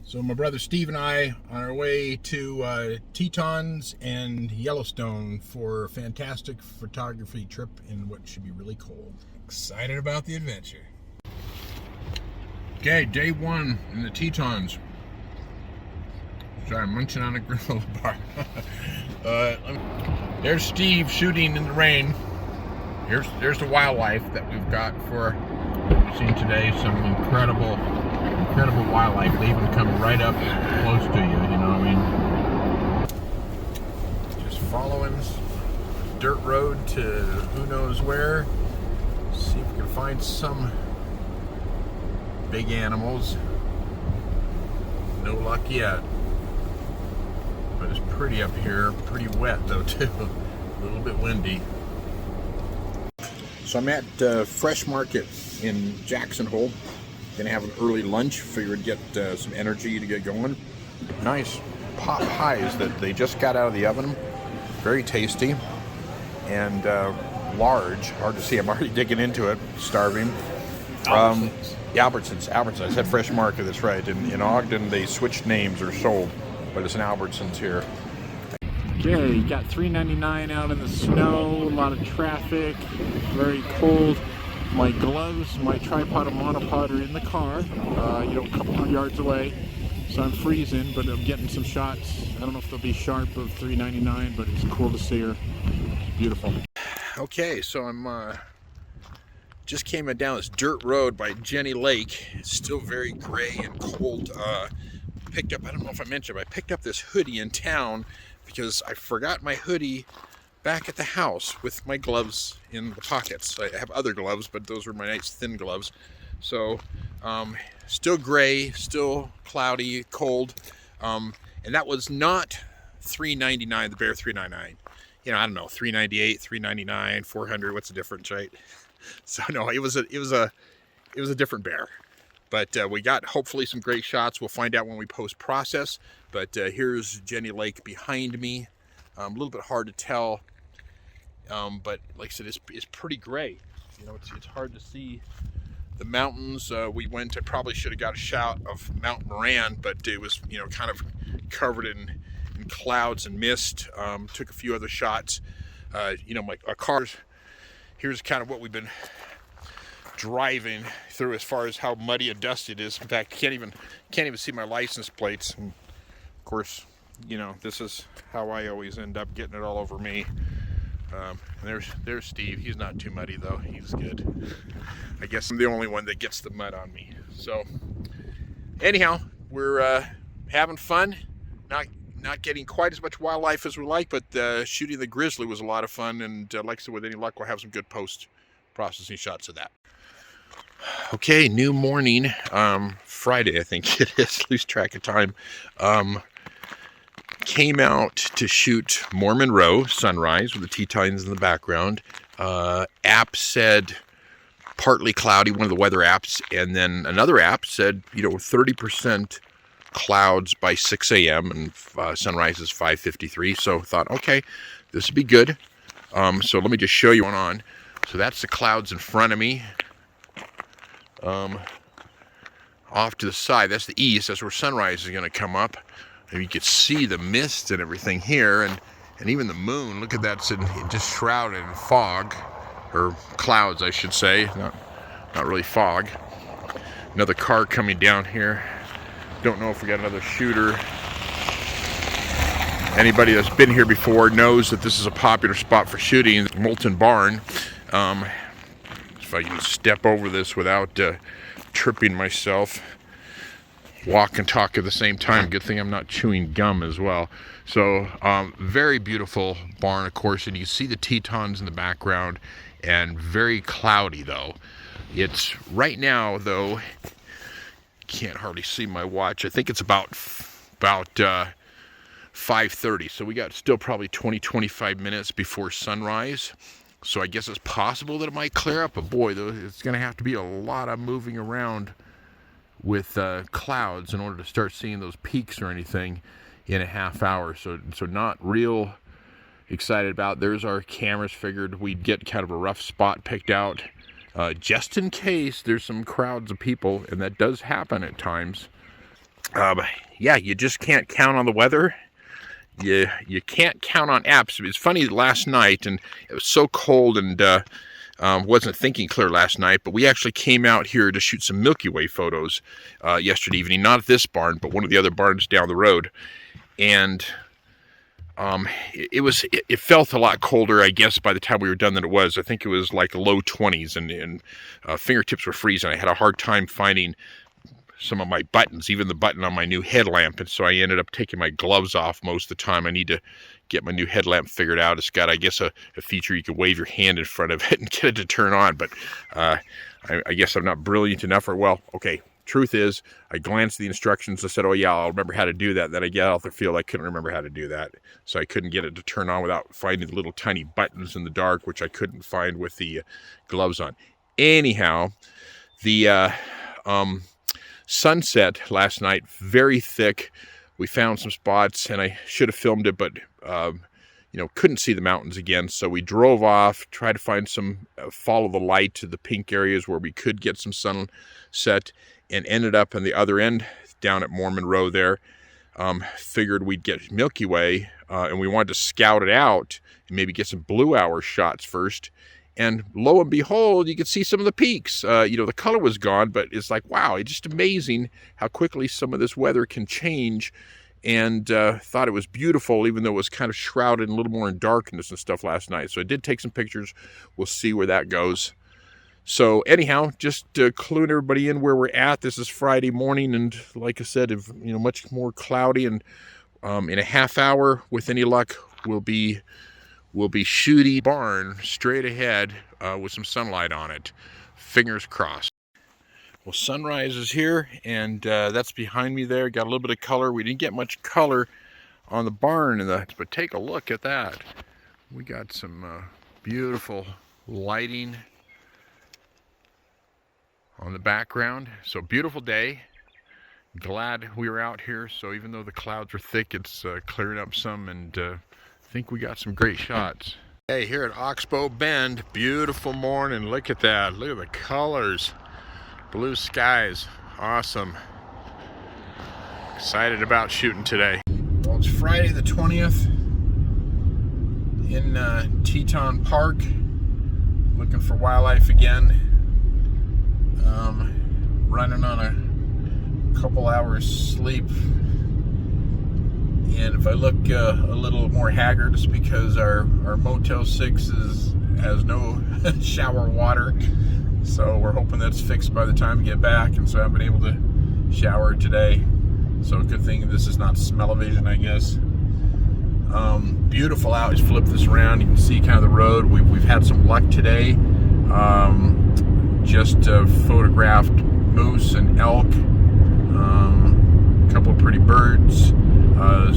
So my brother Steve and I on our way to Tetons and Yellowstone for a fantastic photography trip in what should be really cold. Excited about the adventure. Okay, day one in the Tetons. Sorry, I'm munching on a granola bar. There's Steve shooting in the rain. There's the wildlife that we've got for we've seen today. Some incredible wildlife. They even come right up close to you. You know what I mean? Just following dirt road to who knows where. See if we can find some big animals. No luck yet. But it's pretty up here. Pretty wet though too. A little bit windy. So I'm at Fresh Market in Jackson Hole. Gonna have an early lunch. Figured get some energy to get going. Nice pot pies that they just got out of the oven. Very tasty and large. Hard to see. I'm already digging into it. Starving. Albertsons. I said Fresh Market. That's right. In Ogden, they switched names or sold, but it's an Albertsons here. Okay, you got $3.99 out in the snow. A lot of traffic. Very cold. My gloves, my tripod and monopod are in the car, a couple hundred yards away, so I'm freezing, but I'm getting some shots. I don't know if they'll be sharp of $3.99, but it's cool to see her. It's beautiful. Okay, so I'm just came down this dirt road by Jenny Lake. It's still very gray and cold. Picked up, I don't know if I mentioned, but I picked up this hoodie in town because I forgot my hoodie back at the house with my gloves in the pockets. I have other gloves, but those were my nice thin gloves. So still gray, still cloudy, cold, and that was not $3.99. The Bear $3.99. I don't know, $3.98, $3.99, $400. What's the difference, right? So no, it was a different bear. But we got hopefully some great shots. We'll find out when we post process. But here's Jenny Lake behind me. A little bit hard to tell. But like I said, it's pretty gray. It's hard to see the mountains. I probably should have got a shot of Mount Moran, but it was, kind of covered in clouds and mist. Took a few other shots. My cars, here's kind of what we've been driving through as far as how muddy and dusty it is. In fact, can't even see my license plates. And of course, this is how I always end up getting it all over me. And there's Steve. He's not too muddy though. He's good. I guess I'm the only one that gets the mud on me. So anyhow, we're having fun. Not getting quite as much wildlife as we like, but shooting the grizzly was a lot of fun. And like I said, with any luck, we'll have some good post-processing shots of that. Okay, new morning. Friday, I think it is. Lose track of time. Came out to shoot Mormon Row sunrise with the Tetons in the background. App said partly cloudy, one of the weather apps, and then another app said 30% clouds by 6 a.m. and sunrise is 5:53. So thought, okay, this would be good. So let me just show you one on. So that's the clouds in front of me. Off to the side, that's the east. That's where sunrise is going to come up. And you can see the mist and everything here, and even the moon. Look at that, it's just shrouded in fog, or clouds, I should say. Not really fog. Another car coming down here. Don't know if we got another shooter. Anybody that's been here before knows that this is a popular spot for shooting. Molten Barn. If I can step over this without tripping myself. Walk and talk at the same time. Good thing I'm not chewing gum as well. So very beautiful barn, of course, and you see the Tetons in the background, and very cloudy though. It's right now though, can't hardly see my watch. I think it's about 5:30, so we got still probably 20-25 minutes before sunrise. So I guess it's possible that it might clear up, but boy, though, it's going to have to be a lot of moving around with clouds in order to start seeing those peaks or anything in a half hour. So not real excited about. There's our cameras. Figured we'd get kind of a rough spot picked out just in case there's some crowds of people, and that does happen at times. Yeah, you just can't count on the weather. You can't count on apps. It's funny, last night, and it was so cold, and wasn't thinking clear last night, but we actually came out here to shoot some Milky Way photos yesterday evening. Not at this barn, but one of the other barns down the road. And it felt a lot colder, I guess, by the time we were done than it was. I think it was like low 20s, and fingertips were freezing. I had a hard time finding some of my buttons, even the button on my new headlamp, and so I ended up taking my gloves off most of the time. I need to get my new headlamp figured out. It's got, I guess, a feature you can wave your hand in front of it and get it to turn on, but I guess I'm not brilliant enough. Or, well, okay, truth is, I glanced at the instructions. I said, oh yeah, I'll remember how to do that. Then I get out the field, I couldn't remember how to do that, so I couldn't get it to turn on without finding the little tiny buttons in the dark, which I couldn't find with the gloves on. Anyhow, the sunset last night, very thick. We found some spots, and I should have filmed it, but couldn't see the mountains again. So we drove off, tried to find some follow the light to the pink areas where we could get some sunset, and ended up on the other end down at Mormon Row there. Figured we'd get Milky Way, and we wanted to scout it out and maybe get some blue hour shots first. And lo and behold, you could see some of the peaks. The color was gone, but it's like, wow, it's just amazing how quickly some of this weather can change. And thought it was beautiful, even though it was kind of shrouded a little more in darkness and stuff last night. So I did take some pictures. We'll see where that goes. So anyhow, just cluing everybody in where we're at. This is Friday morning, and like I said, much more cloudy. And in a half hour, with any luck, we'll be shooting barn straight ahead with some sunlight on it. Fingers crossed. Well, sunrise is here, and that's behind me there. Got a little bit of color. We didn't get much color on the barn, but take a look at that. We got some beautiful lighting on the background. So beautiful day. Glad we were out here. So even though the clouds are thick, it's clearing up some, and I think we got some great shots. Hey, here at Oxbow Bend, beautiful morning. Look at that. Look at the colors. Blue skies. Awesome. Excited about shooting today. Well, it's Friday the 20th in Teton Park. Looking for wildlife again. Running on a couple hours sleep. And if I look a little more haggard, it's because our Motel 6 has no shower water. So we're hoping that's fixed by the time we get back. And so I haven't been able to shower today. So good thing this is not smell-o-vision, I guess. Beautiful out. Just flip this around. You can see kind of the road. We've had some luck today. Just photographed moose and elk. A couple of pretty birds. A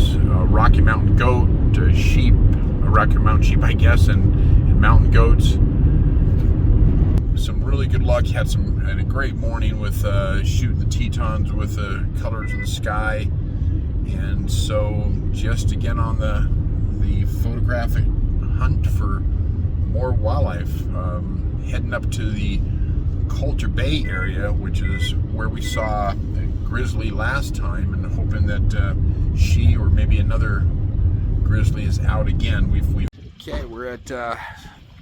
Rocky Mountain goat, sheep, a Rocky Mountain sheep, I guess, and mountain goats. Some really good luck. Had a great morning with shooting the Tetons with the colors in the sky, and so just again on the photographic hunt for more wildlife. Heading up to the Coulter Bay area, which is where we saw a grizzly last time, and hoping that she or maybe another grizzly is out again. Okay, we're at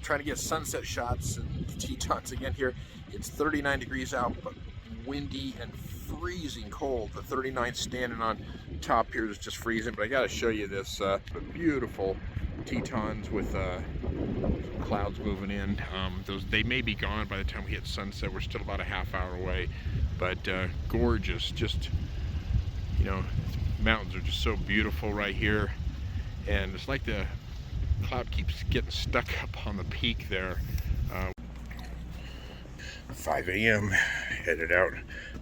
trying to get sunset shots in the Tetons again here. It's 39 degrees out, but windy and freezing cold. The 39 standing on top here is just freezing, but I gotta show you this beautiful Tetons with clouds moving in. They may be gone by the time we hit sunset. We're still about a half hour away, but gorgeous. Just, mountains are just so beautiful right here, and it's like the cloud keeps getting stuck up on the peak there. 5 a.m. headed out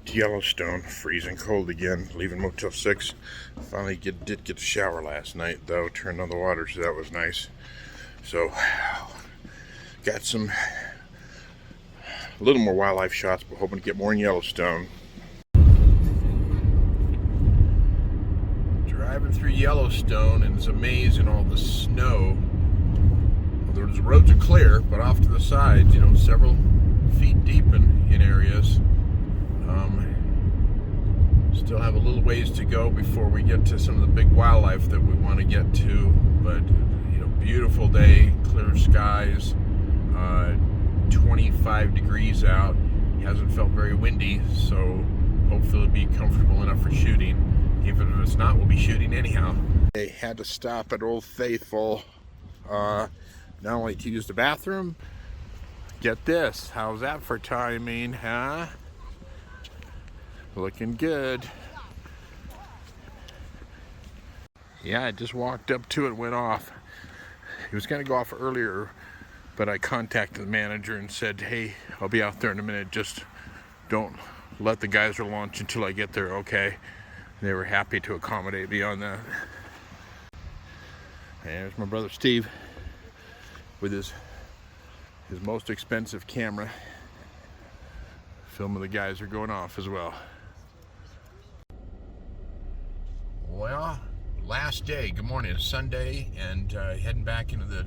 to Yellowstone. Freezing cold again, leaving Motel 6. Finally did get to shower last night though, turned on the water, so that was nice. So got a little more wildlife shots, but hoping to get more in Yellowstone. Driving through Yellowstone, and it's amazing all the snow. The roads are clear, but off to the sides, several feet deep in areas. Still have a little ways to go before we get to some of the big wildlife that we want to get to. But, you know, beautiful day, clear skies, 25 degrees out. It hasn't felt very windy, so hopefully it'll be comfortable enough for shooting. Even if it's not, we'll be shooting anyhow. They had to stop at Old Faithful, not only to use the bathroom. Get this, how's that for timing, huh? Looking good. Yeah, I just walked up to it, went off. It was gonna go off earlier, but I contacted the manager and said, hey, I'll be out there in a minute, just don't let the geyser launch until I get there, okay? They were happy to accommodate me on that. And there's my brother Steve with his most expensive camera, filming the geyser going off as well. Well, last day, good morning, it's Sunday, and heading back into the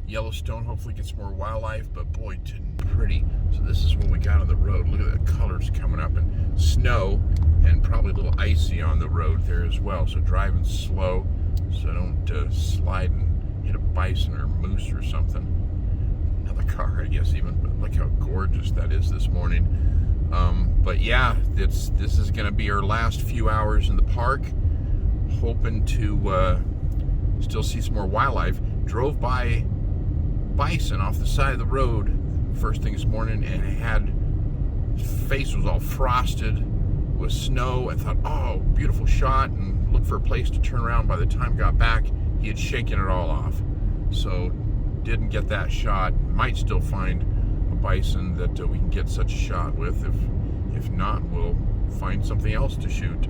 Yellowstone, hopefully get some more wildlife, but boy, it's pretty. So this is when we got on the road. Look at the colors coming up, and snow, and probably a little icy on the road there as well. So driving slow, so I don't slide and hit a bison or moose or something. Another car, I guess, even, but look how gorgeous that is this morning. But yeah, this is gonna be our last few hours in the park. Hoping to still see some more wildlife. Drove by bison off the side of the road first thing this morning, and his face was all frosted with snow. I thought, oh, beautiful shot, and looked for a place to turn around. By the time I got back, he had shaken it all off. So didn't get that shot. Might still find a bison that we can get such a shot with. If not, we'll find something else to shoot.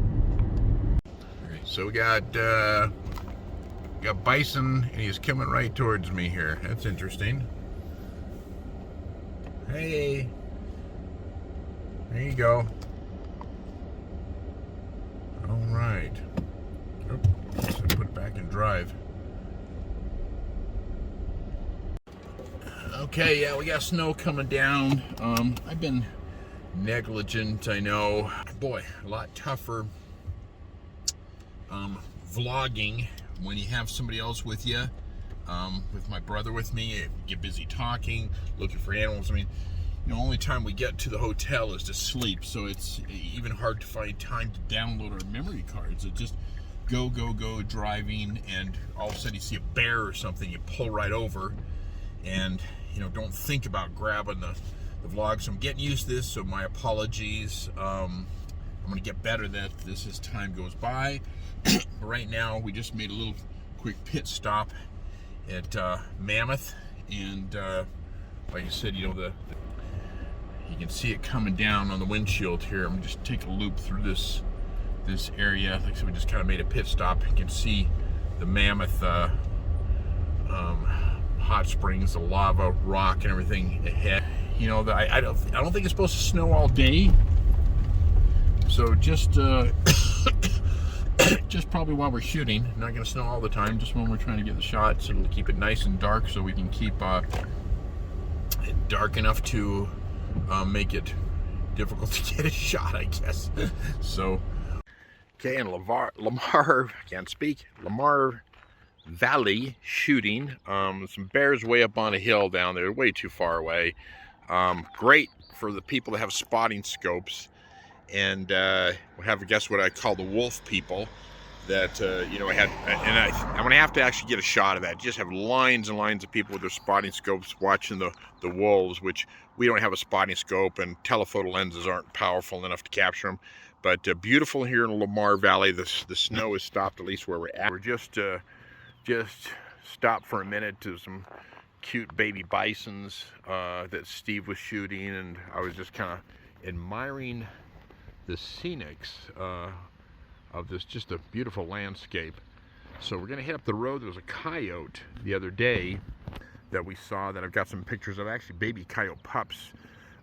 So we got bison, and he's coming right towards me here. That's interesting. Hey, there you go. All right. Oh, so put it back in drive. Okay, yeah, we got snow coming down. I've been negligent, I know. Boy, a lot tougher vlogging when you have somebody else with you. With my brother with me, I get busy talking, looking for animals. I mean, you know, only time we get to the hotel is to sleep, so it's even hard to find time to download our memory cards. It just go driving, and all of a sudden you see a bear or something, you pull right over, and you know, don't think about grabbing the vlog. So I'm getting used to this, so my apologies. I'm gonna get better at that this as time goes by. Right now, we just made a little quick pit stop at Mammoth, and like I said, you know, you can see it coming down on the windshield here. I'm gonna just take a loop through this area. Like I said, we just kind of made a pit stop. You can see the Mammoth hot springs, the lava, rock, and everything ahead. You know, I don't think it's supposed to snow all day. So just just probably while we're shooting. Not going to snow all the time, just when we're trying to get the shot, so to keep it nice and dark, so we can keep it dark enough to make it difficult to get a shot, I guess. So, okay, in Lamar, can't speak, Lamar Valley shooting. Some bears way up on a hill down there, way too far away. Great for the people that have spotting scopes. And we have, I guess, what I call the wolf people. That you know, I'm gonna have to actually get a shot of that. Just have lines and lines of people with their spotting scopes watching the wolves, which we don't have a spotting scope, and telephoto lenses aren't powerful enough to capture them. But beautiful here in the Lamar Valley. The snow has stopped, at least where we're at. We're just stopped for a minute to some cute baby bisons that Steve was shooting, and I was just kind of admiring the scenics of this, just a beautiful landscape. So we're gonna hit up the road. There was a coyote the other day that we saw, that I've got some pictures of, actually baby coyote pups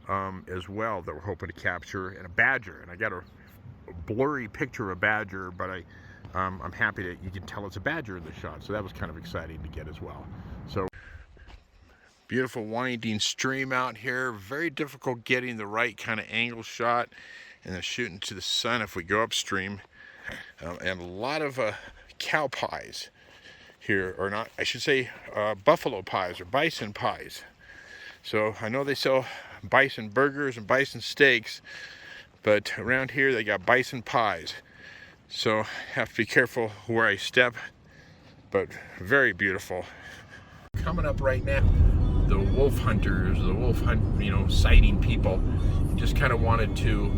as well, that we're hoping to capture, and a badger. And I got a blurry picture of a badger, but I'm happy that you can tell it's a badger in the shot, so that was kind of exciting to get as well. So beautiful winding stream out here, very difficult getting the right kind of angle shot. and then shooting to the sun if we go upstream. And a lot of cow pies here, or not, I should say buffalo pies or bison pies. So I know they sell bison burgers and bison steaks, but around here they got bison pies. So have to be careful where I step, but very beautiful. Coming up right now, the wolf hunters, the wolf hunt, sighting people, just kind of wanted to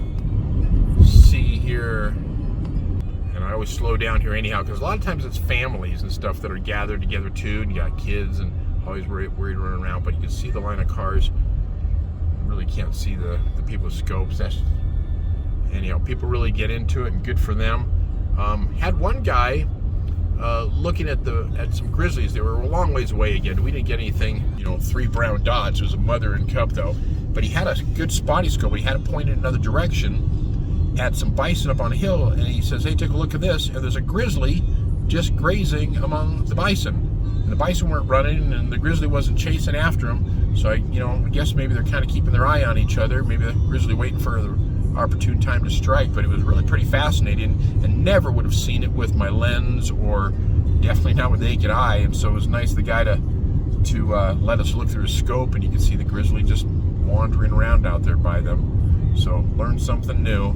see here. And I always slow down here anyhow, because a lot of times it's families and stuff that are gathered together too, and you got kids and always worried running around, but you can see the line of cars. You really can't see the people with scopes. Anyhow, people really get into it, and good for them. Had one guy looking at some grizzlies. They were a long ways away again. We didn't get anything, 3 brown dots. It was a mother and cub though, but he had a good spotting scope. He had it pointed in another direction at some bison up on a hill, and he says, hey, take a look at this, and there's a grizzly just grazing among the bison, and the bison weren't running, and the grizzly wasn't chasing after him. So I guess maybe they're kind of keeping their eye on each other. Maybe the grizzly waiting for the opportune time to strike. But it was really pretty fascinating, and never would have seen it with my lens, or definitely not with the naked eye. And so it was nice the guy to let us look through his scope, and you could see the grizzly just wandering around out there by them. So learned something new.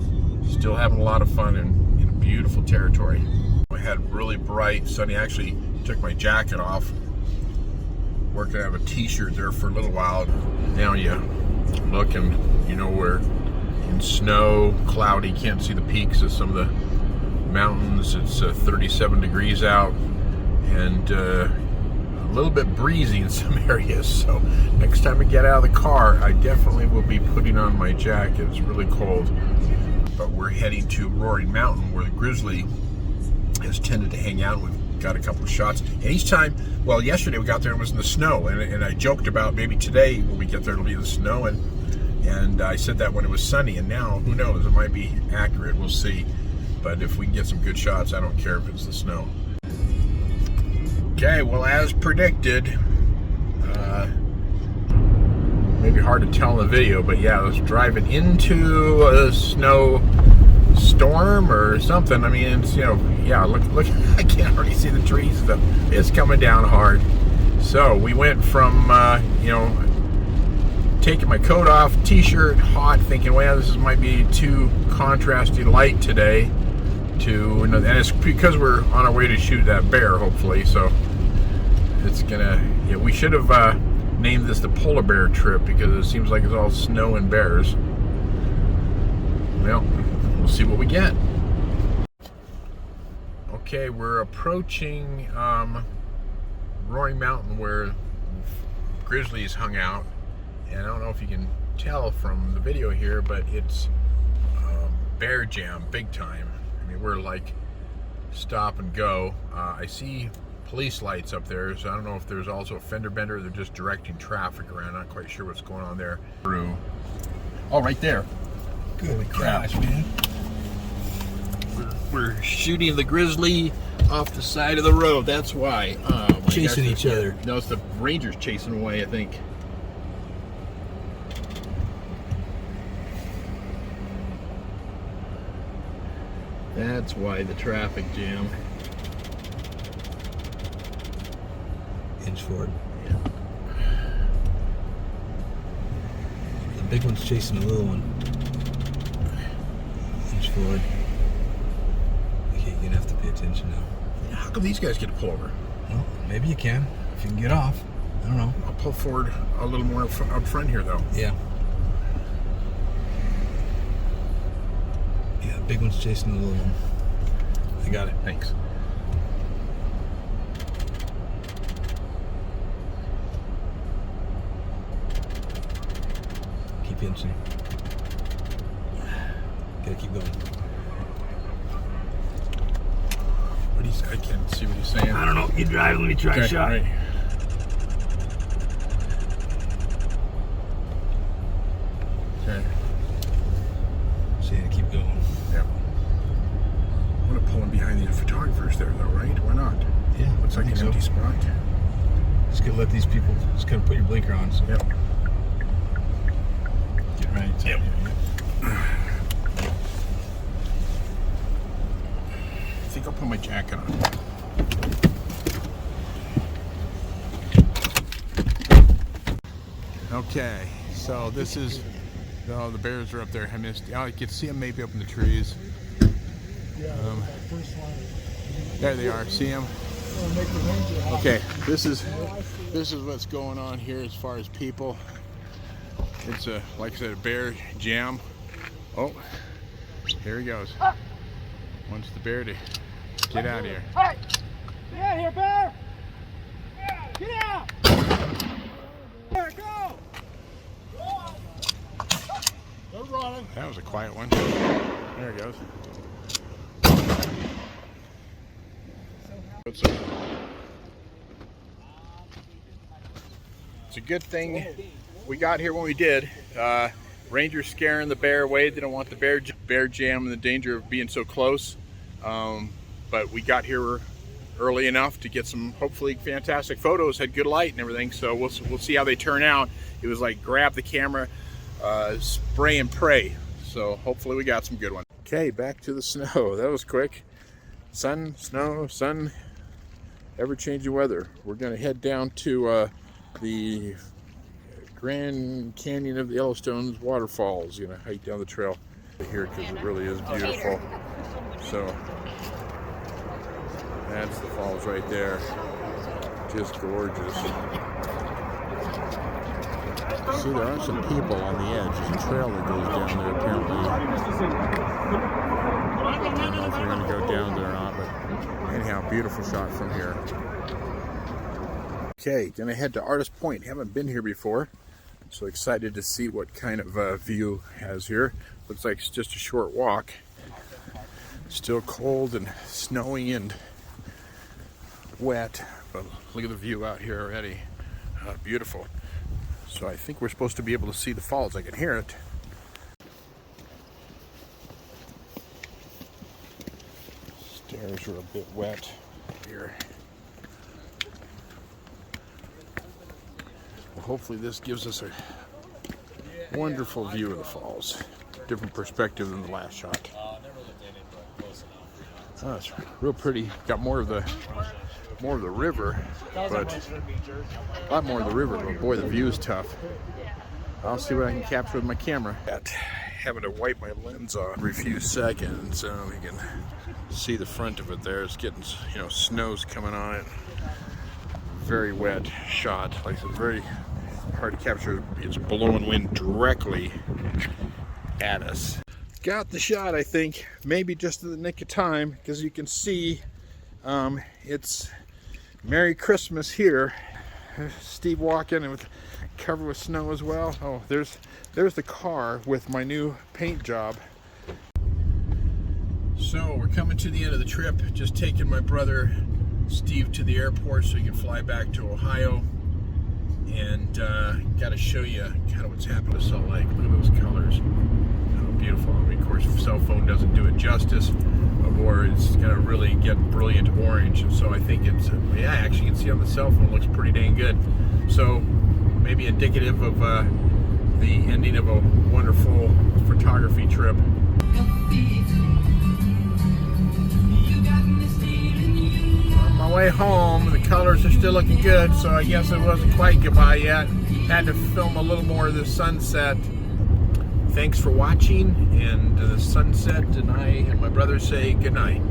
Still having a lot of fun in beautiful territory. I had really bright, sunny. I actually took my jacket off. Working out of a t-shirt there for a little while. Now you look and we're in snow, cloudy, can't see the peaks of some of the mountains. It's 37 degrees out, and a little bit breezy in some areas. So next time I get out of the car, I definitely will be putting on my jacket. It's really cold. But we're heading to Roaring Mountain, where the grizzly has tended to hang out. We've got a couple of shots, and each time, well, yesterday we got there and it was in the snow, and I joked about maybe today when we get there it'll be in the snow, and I said that when it was sunny, and now who knows, it might be accurate, we'll see. But if we can get some good shots, I don't care if it's the snow. Okay, well, as predicted, maybe hard to tell in the video, but yeah, I was driving into a snow storm or something. I mean, it's, yeah, look, I can't hardly see the trees. It's coming down hard. So we went from, taking my coat off, t-shirt, hot, thinking, well, this might be too contrasty light today, and it's because we're on our way to shoot that bear, hopefully. So it's gonna, we should have named this the polar bear trip, because it seems like it's all snow and bears. Well, we'll see what we get. Okay, we're approaching Roaring Mountain, where grizzlies hung out, and I don't know if you can tell from the video here, but it's bear jam big time. I mean, we're like stop and go. I see police lights up there, so I don't know if there's also a fender bender or they're just directing traffic around. Not quite sure what's going on there. Oh, right there. Good gosh, man. We're shooting the grizzly off the side of the road. That's why. Chasing each other. No, it's the Rangers chasing away, I think. That's why the traffic jam. Inch forward. Yeah. The big one's chasing the little one. Inch forward. Okay, you're gonna have to pay attention now. How come these guys get to pull over? Well, maybe you can, if you can get off. I don't know. I'll pull forward a little more up front here, though. Yeah. Yeah, the big one's chasing the little one. I got it. Thanks. Keep inching. Gotta keep going. I can't see what he's saying. I don't know. You drive. Let me try a shot. Right. Okay. So you gotta keep going. Yeah. I'm gonna pull in behind the photographers there, though, right? Why not? Yeah. Looks like an empty spot. Just gotta let these people. Just gotta put your blinker on. So. Yep. Get right. Yep. think I'll put my jacket on. Okay, so this is, oh, the bears are up there. I missed, oh, you can see them maybe up in the trees. There they are, see them? Okay, this is what's going on here as far as people. It's a, like I said, a bear jam. Oh, here he goes. Wants the bear to get out of here. Hey! Get out of here, bear! Get out! There, go! They're running. That was a quiet one. There he goes. It's a good thing we got here when we did. Rangers scaring the bear away. They don't want the bear jam and the danger of being so close. But we got here early enough to get some hopefully fantastic photos. Had good light and everything, so we'll see how they turn out. It was like grab the camera, spray and pray. So hopefully we got some good ones. Okay, back to the snow. That was quick. Sun, snow, sun, ever-changing weather. We're gonna head down to the Grand Canyon of the Yellowstone's waterfalls. You know, hike down the trail here because it really is beautiful. So that's the falls right there. Just gorgeous. See, there are some people on the edge. There's a trail that goes down there apparently. I don't know if we're going to go down there or not, but anyhow, beautiful shot from here. Okay, gonna head to Artist Point. Haven't been here before. So excited to see what kind of view has here. Looks like it's just a short walk. Still cold and snowy and wet, but look at the view out here already. Beautiful. So I think we're supposed to be able to see the falls. I can hear it. Stairs are a bit wet here. Well, hopefully this gives us a wonderful view of the falls. Different perspective than the last shot. Oh, it's real pretty. Got more of the river, but a lot more of the river, but boy, the view is tough. I'll see what I can capture with my camera. Having to wipe my lens off every few seconds so we can see the front of it there. It's getting, you know, snow's coming on it. Very wet shot. Like I said, very hard to capture. It's blowing wind directly at us. Got the shot, I think, maybe just in the nick of time, because you can see it's Merry Christmas here. Steve walking and covered with snow as well. Oh, there's the car with my new paint job. So we're coming to the end of the trip. Just taking my brother Steve to the airport so he can fly back to Ohio. And got to show you kind of what's happened to Salt Lake. Look at those colors. How beautiful. I mean, of course, cell phone doesn't do it justice, or it's going to really get brilliant orange. So I think it's, yeah, actually you can see on the cell phone, it looks pretty dang good. So maybe indicative of the ending of a wonderful photography trip. On my way home, the colors are still looking good, so I guess it wasn't quite goodbye yet. Had to film a little more of the sunset. Thanks for watching, and the sunset, and I and my brother say goodnight.